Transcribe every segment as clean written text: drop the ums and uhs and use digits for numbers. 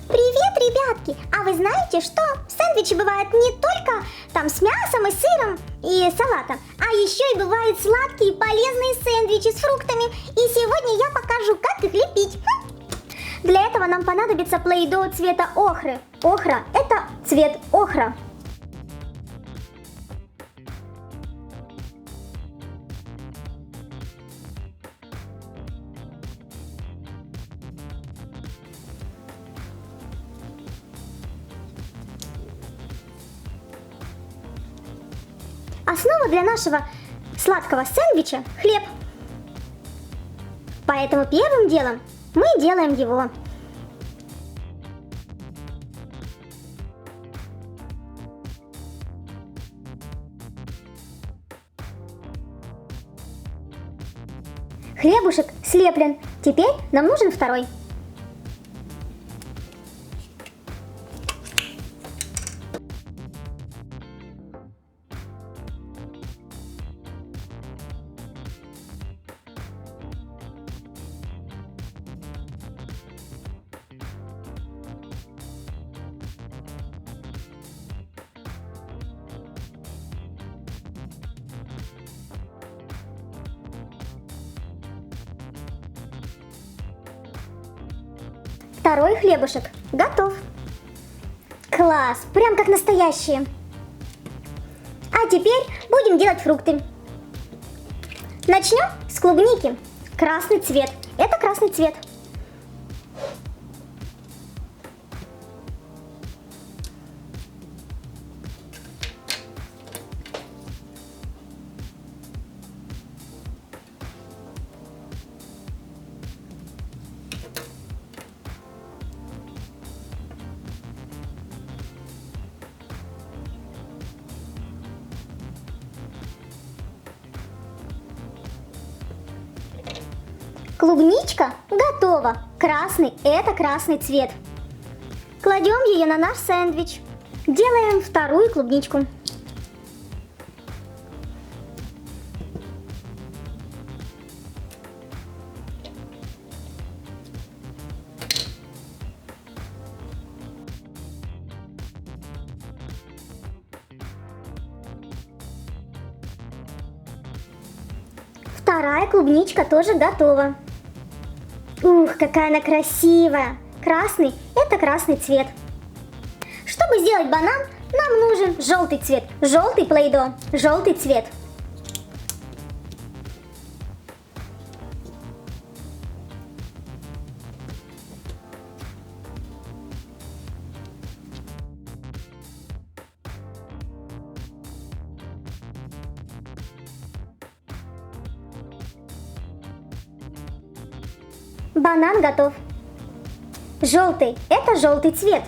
Привет, ребятки! А вы знаете, что сэндвичи бывают не только там с мясом и сыром и салатом, а еще и бывают сладкие полезные сэндвичи с фруктами. И сегодня я покажу, как их лепить. Для этого нам понадобится плей-доh цвета охры. Охра – это цвет охра. Основа для нашего сладкого сэндвича – хлеб. Поэтому первым делом мы делаем его. Хлебушек слеплен. Теперь нам нужен второй. Второй хлебушек готов. Класс, прям как настоящие. А теперь будем делать фрукты. Начнем с клубники. Красный цвет. Это красный цвет. Клубничка готова. Красный – это красный цвет. Кладем ее на наш сэндвич. Делаем вторую клубничку. Вторая клубничка тоже готова. Ух, какая она красивая! Красный – это красный цвет. Чтобы сделать банан, нам нужен желтый цвет. Желтый плей-доh, желтый цвет. Банан готов. Желтый – это желтый цвет.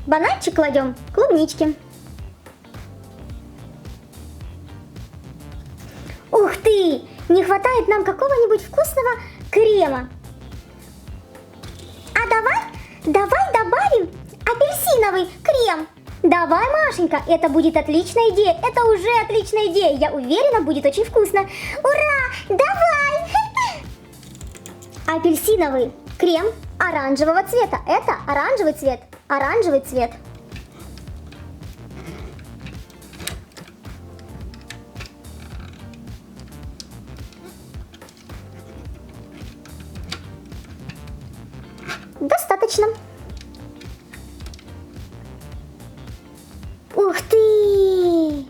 Бананчик кладем к клубничке. Ух ты! Не хватает нам какого-нибудь вкусного крема. А давай добавим апельсиновый крем. Давай, Машенька, это будет отличная идея. Это уже отличная идея. Я уверена, будет очень вкусно. Ура! Давай! Апельсиновый крем оранжевого цвета. Это оранжевый цвет. Оранжевый цвет. Достаточно. Ух ты!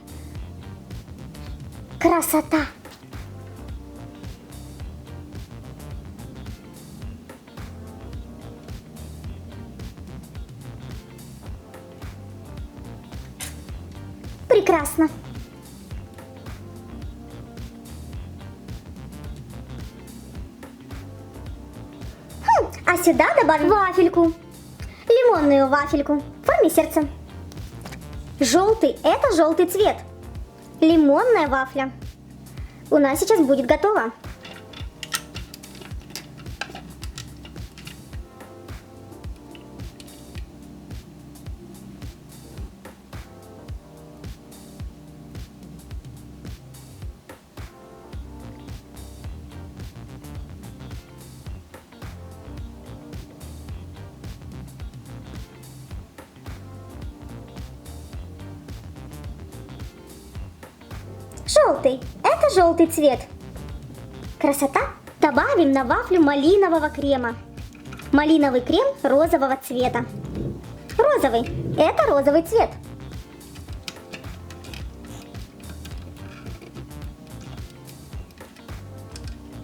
Красота! Прекрасно. А сюда добавим вафельку. Лимонную вафельку в форме сердца. Желтый – это желтый цвет. Лимонная вафля. У нас сейчас будет готово. Желтый. Это желтый цвет. Красота. Добавим на вафлю малинового крема. Малиновый крем розового цвета. Розовый. Это розовый цвет.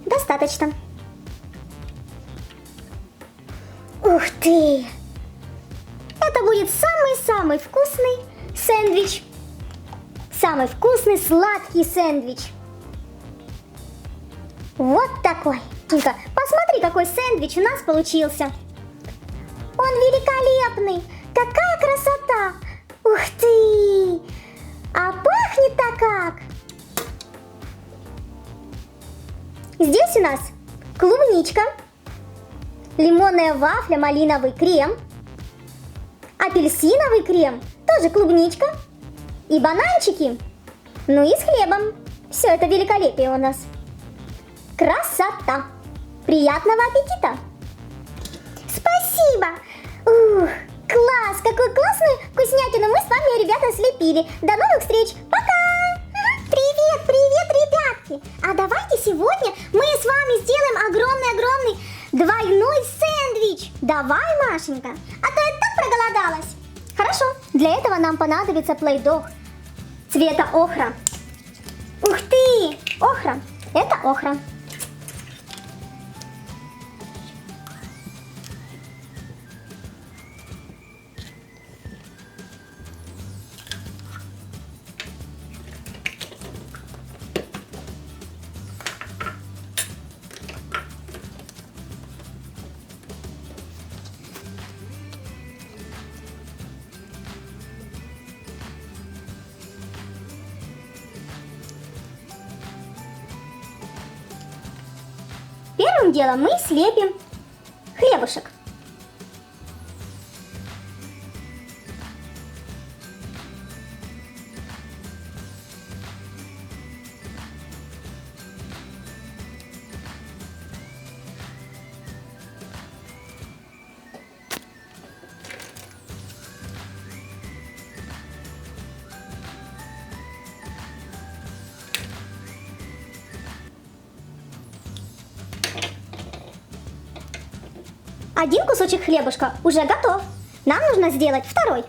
Достаточно. Ух ты! Это будет самый-самый вкусный сэндвич. Самый вкусный сладкий сэндвич. Вот такой. Тика, посмотри, какой сэндвич у нас получился. Он великолепный. Какая красота. Ух ты. А пахнет-то как. Здесь у нас клубничка, лимонная вафля, малиновый крем, апельсиновый крем, тоже клубничка и бананчики. Ну и с хлебом. Все это великолепие у нас. Красота! Приятного аппетита! Спасибо! Ух, класс! Какую классную вкуснятину мы с вами, ребята, слепили. До новых встреч! Пока! Привет, привет, ребятки! А давайте сегодня мы с вами сделаем огромный-огромный двойной сэндвич. Давай, Машенька, а то я так проголодалась. Хорошо, для этого нам понадобится плей-дог цвета охра. Ух ты! Охра! Это охра. Первым делом мы слепим хлебушек. Один кусочек хлебушка уже готов. Нам нужно сделать второй.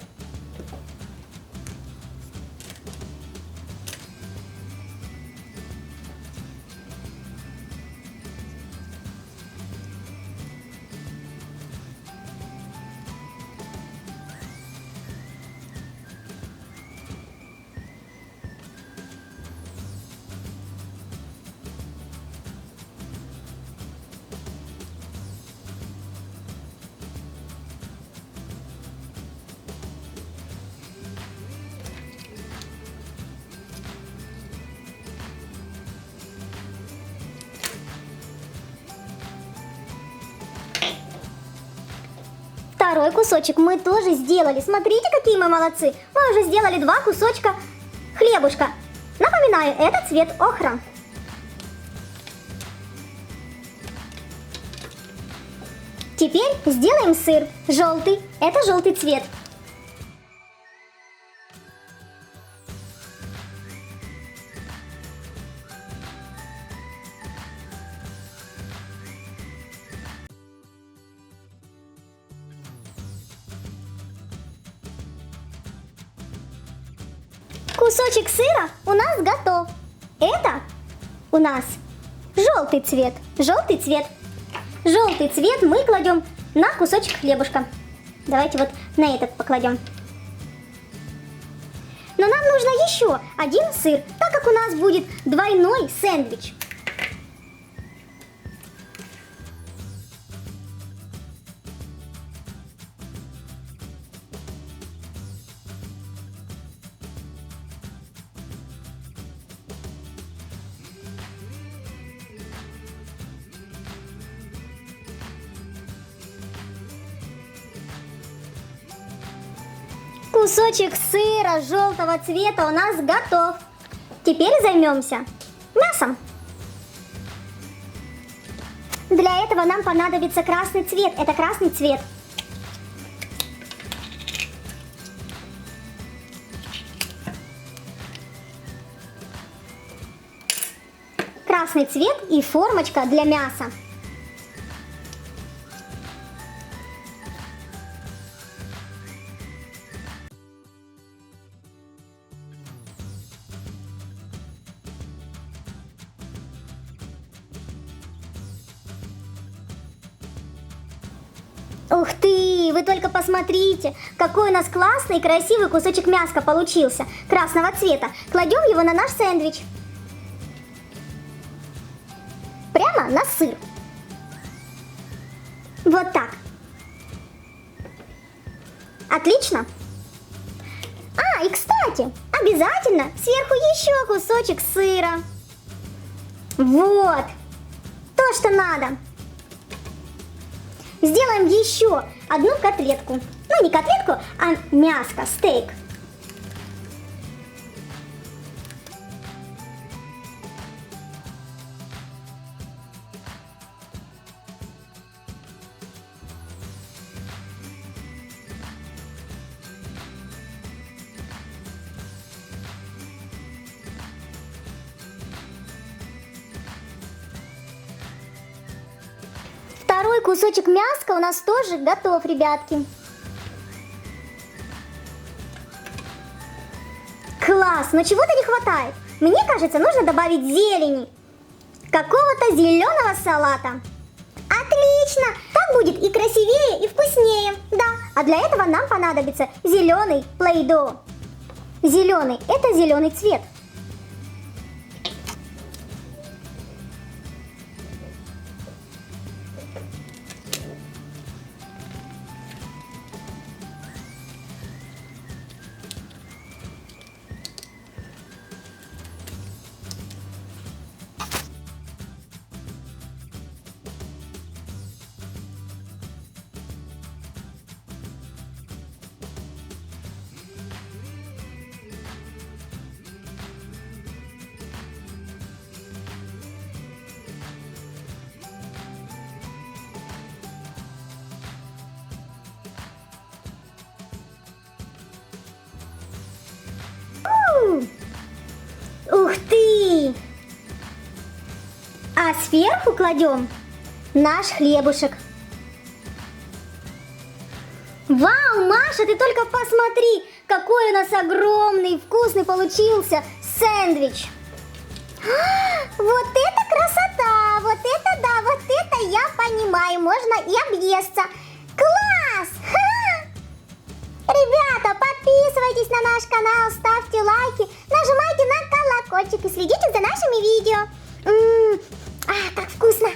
Второй кусочек мы тоже сделали. Смотрите, какие мы молодцы. Мы уже сделали 2 кусочка хлебушка. Напоминаю, это цвет охра. Теперь сделаем сыр. Желтый. Это желтый цвет. Кусочек сыра у нас готов. Это у нас желтый цвет. Желтый цвет. Желтый цвет мы кладем на кусочек хлебушка. Давайте вот на этот покладем. Но нам нужно еще один сыр, так как у нас будет двойной сэндвич. Кусочек сыра желтого цвета у нас готов. Теперь займемся мясом. Для этого нам понадобится красный цвет. Это красный цвет. Классный цвет и формочка для мяса. Ух ты, вы только посмотрите, какой у нас классный и красивый кусочек мяска получился, красного цвета. Кладем его на наш сэндвич. Прямо на сыр. Вот так. Отлично. А, и кстати, обязательно сверху еще кусочек сыра. Вот, то, что надо. Сделаем еще одну котлетку. Ну, не котлетку, а мяско, стейк. Второй кусочек мяска у нас тоже готов, ребятки. Класс, но чего-то не хватает. Мне кажется, нужно добавить зелени. Какого-то зеленого салата. Отлично! Так будет и красивее, и вкуснее. Да, а для этого нам понадобится зеленый плей-доh. Зеленый – это зеленый цвет. Ух ты! А сверху кладем наш хлебушек. Вау, Маша, ты только посмотри, какой у нас огромный, вкусный получился сэндвич. Вот это красота! Вот это да, вот это я понимаю, можно и объесться. Класс! Ха! Ребята, подписывайтесь на наш канал, ставьте лайки, нажимайте на колокольчик и следите за нашими видео. Как вкусно!